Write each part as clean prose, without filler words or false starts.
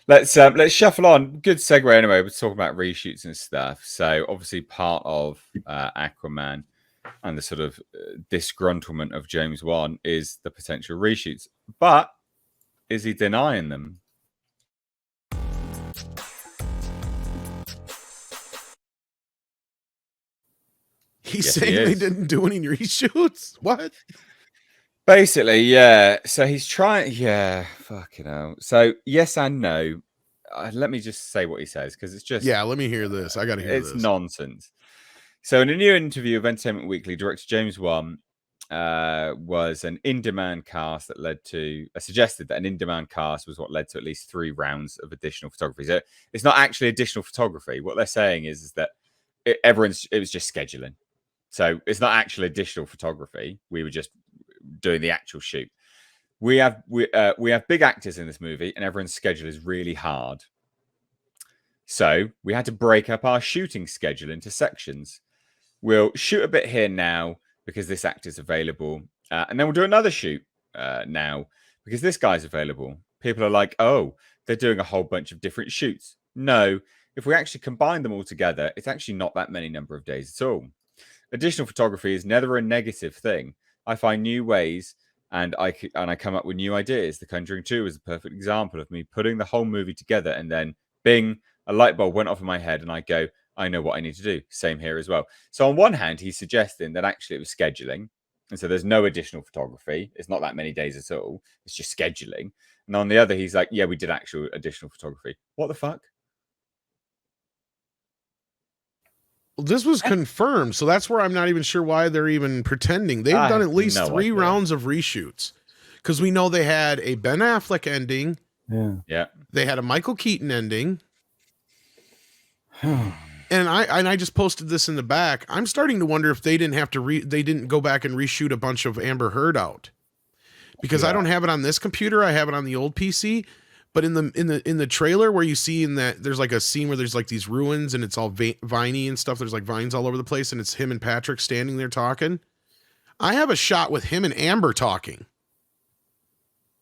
Let's shuffle on. Good segue anyway. We're talking about reshoots and stuff. So obviously part of Aquaman and the sort of disgruntlement of James Wan is the potential reshoots. But is he denying them? He's saying they didn't do any reshoots? What? Basically, yeah. So he's trying. Yeah, fucking hell. So yes and no. Let me just say what he says because it's just. Yeah, let me hear this. I got to hear this. It's nonsense. So in a new interview of Entertainment Weekly, director James Wan was an in-demand cast that led to suggested that an in-demand cast was what led to at least 3 rounds of additional photography. So it's not actually additional photography. What they're saying is that it was just scheduling. So it's not actually additional photography. We were just doing the actual shoot. We have big actors in this movie, and everyone's schedule is really hard. So we had to break up our shooting schedule into sections. We'll shoot a bit here now because this actor's available, and then we'll do another shoot now because this guy's available. People are like, oh, they're doing a whole bunch of different shoots. No, if we actually combine them all together, it's actually not that many number of days at all. Additional photography is never a negative thing. I find new ways and I come up with new ideas. The Conjuring 2 is a perfect example of me putting the whole movie together and then bing, a light bulb went off in my head and I go, I know what I need to do. Same here as well. So on one hand, he's suggesting that actually it was scheduling. And so there's no additional photography. It's not that many days at all. It's just scheduling. And on the other, he's like, yeah, we did actual additional photography. What the fuck? Well, this was confirmed. So that's where I'm not even sure why they're even pretending. They've done at least 3 rounds of reshoots. Because we know they had a Ben Affleck ending. Yeah. They had a Michael Keaton ending. And I just posted this in the back. I'm starting to wonder if they didn't have to they didn't go back and reshoot a bunch of Amber Heard out, because I don't have it on this computer. I have it on the old PC. But in the trailer where you see in that there's like a scene where there's like these ruins and it's all viney and stuff. There's like vines all over the place and it's him and Patrick standing there talking. I have a shot with him and Amber talking.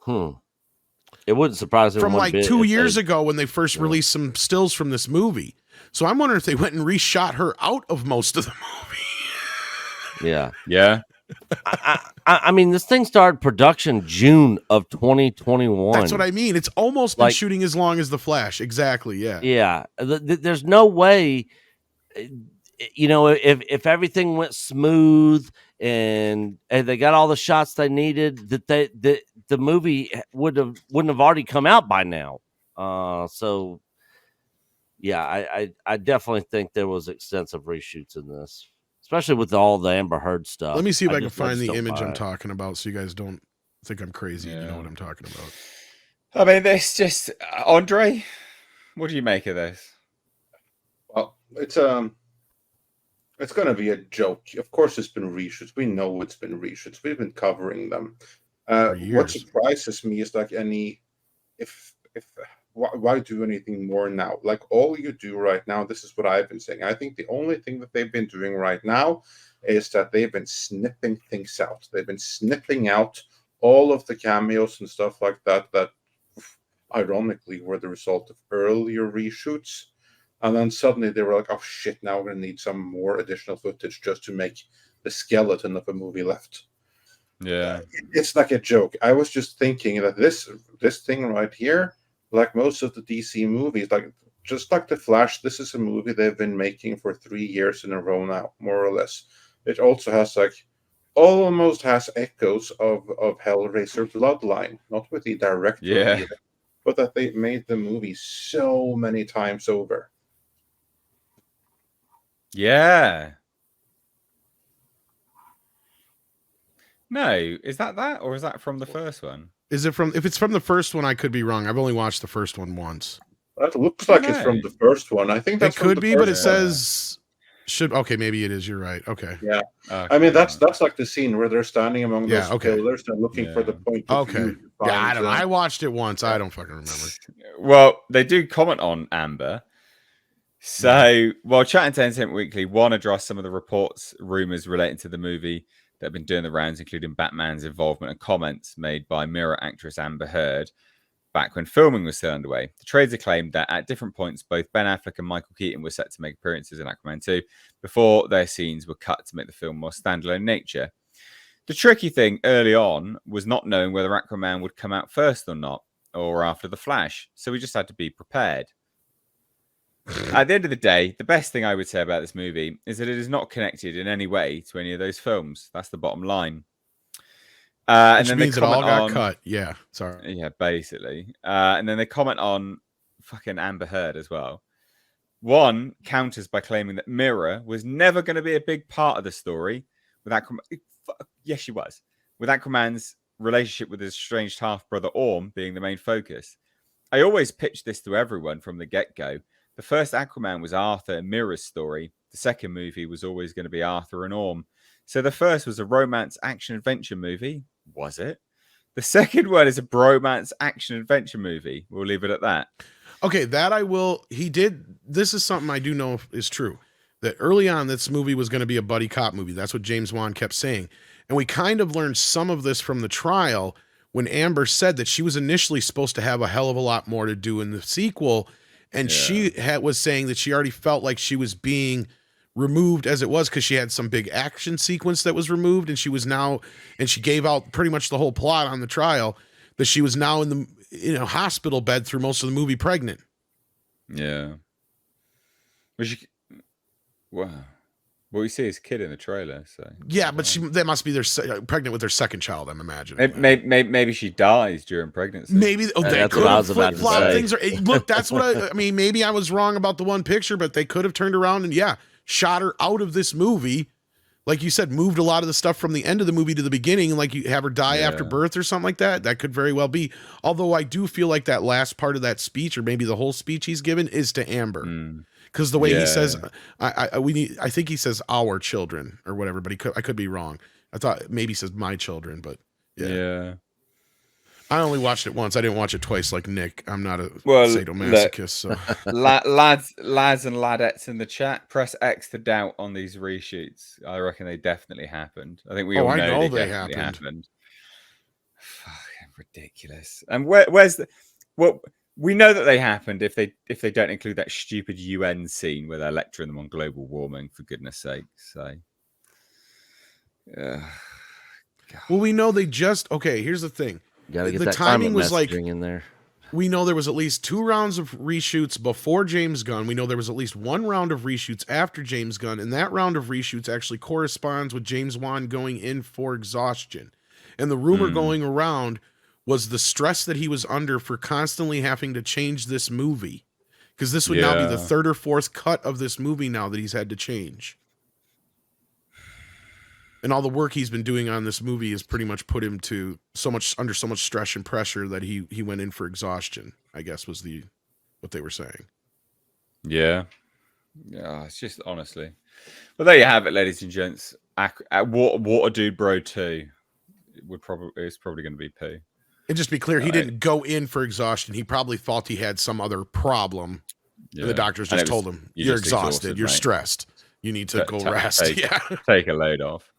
It wouldn't surprise me from like 2 years ago when they first released some stills from this movie. So I'm wondering if they went and reshot her out of most of the movie. Yeah. I mean, this thing started production June of 2021. That's what I mean. It's almost been shooting as long as The Flash. Exactly. Yeah. Yeah. There's no way, if everything went smooth and they got all the shots they needed, that the movie wouldn't have already come out by now. So yeah, I definitely think there was extensive reshoots in this, especially with all the Amber Heard stuff. Let me see if I can find the image I'm talking about so you guys don't think I'm crazy. Yeah. You know what I'm talking about. I mean, this just Andre, what do you make of this? Well, it's going to be a joke. Of course, it's been reshoots. We know it's been reshoots. We've been covering them. What surprises me is like why do anything more now? Like all you do right now, this is what I've been saying. I think the only thing that they've been doing right now is that they've been snipping things out. They've been snipping out all of the cameos and stuff like that ironically were the result of earlier reshoots. And then suddenly they were like, oh shit, now we're going to need some more additional footage just to make the skeleton of a movie left. Yeah. It's like a joke. I was just thinking that this thing right here, like most of the DC movies, just like The Flash, this is a movie they've been making for 3 years in a row now, more or less. It also has almost has echoes of Hellraiser Bloodline, not with the director either, but that they made the movie so many times over. Yeah. No, is that or is that from the first one? Is it from? If it's from the first one, I could be wrong. I've only watched the first one once. That looks like it's from the first one. I think that could be, but it says okay, maybe it is. You're right. Okay. Yeah. I mean, that's like the scene where they're standing among those pillars and looking for the point. Okay. Yeah, I don't know. I watched it once. I don't fucking remember. Well, they do comment on Amber. So, while chatting to Entertainment Weekly, one addressed some of the rumors relating to the movie that have been doing the rounds, including Batman's involvement and comments made by Mera actress Amber Heard. back when filming was still underway. The trailer claimed that at different points, both Ben Affleck and Michael Keaton were set to make appearances in Aquaman 2 before their scenes were cut to make the film more standalone nature. The tricky thing early on was not knowing whether Aquaman would come out first or not, or after The Flash, so we just had to be prepared. At the end of the day, the best thing I would say about this movie is that it is not connected in any way to any of those films. That's the bottom line. Which means it all got cut. Yeah, sorry. Yeah, basically. And then they comment on fucking Amber Heard as well. One counters by claiming that Mera was never going to be a big part of the story. With Aquaman, yes, she was. With Aquaman's relationship with his estranged half-brother Orm being the main focus. I always pitched this to everyone from the get-go. The first Aquaman was Arthur and Mera's story. The second movie was always going to be Arthur and Orm. So the first was a romance action-adventure movie. Was it? The second one is a bromance action-adventure movie. We'll leave it at that. Okay, that I will. He did. This is something I do know is true. That early on, this movie was going to be a buddy cop movie. That's what James Wan kept saying. And we kind of learned some of this from the trial when Amber said that she was initially supposed to have a hell of a lot more to do in the sequel. And she was saying that she already felt like she was being removed as it was because she had some big action sequence that was removed. And she was now, and she gave out pretty much the whole plot on the trial that she was now in the hospital bed through most of the movie pregnant. Yeah. Wow. Well, we see his kid in the trailer, so yeah, but that must be pregnant with their second child. I'm imagining. Maybe she dies during pregnancy. Maybe they could have flip-flopped things. Look, that's what I mean. Maybe I was wrong about the one picture, but they could have turned around and shot her out of this movie, like you said, moved a lot of the stuff from the end of the movie to the beginning, and like you have her die after birth or something like that. That could very well be. Although I do feel like that last part of that speech, or maybe the whole speech he's given, is to Amber. Because the way he says, I think he says our children or whatever, but I could be wrong. I thought maybe he says my children, but yeah. I only watched it once. I didn't watch it twice like Nick. I'm not a sadomasochist. So. lads and ladettes in the chat, press X to doubt on these reshoots. I reckon they definitely happened. I think we all know they definitely happened. Fucking ridiculous. And where's the we know that they happened if they don't include that stupid UN scene where they're lecturing them on global warming, for goodness sake. So, well, we know they just here's the thing. Gotta get the that timing was like in there. We know there was at least 2 rounds of reshoots before James Gunn. We know there was at least 1 round of reshoots after James Gunn, and that round of reshoots actually corresponds with James Wan going in for exhaustion. And the rumor going around was the stress that he was under for constantly having to change this movie. Because this would now be the 3rd or 4th cut of this movie now that he's had to change. And all the work he's been doing on this movie has pretty much put him to under so much stress and pressure that he went in for exhaustion, I guess was what they were saying. Yeah. Yeah, it's just honestly. Well, there you have it, ladies and gents. Water Dude Bro 2 it's probably going to be poo. And just be clear, he didn't go in for exhaustion. He probably thought he had some other problem. Yeah. And the doctors just told him, you're exhausted, you're stressed. You need to go rest. Take a load off.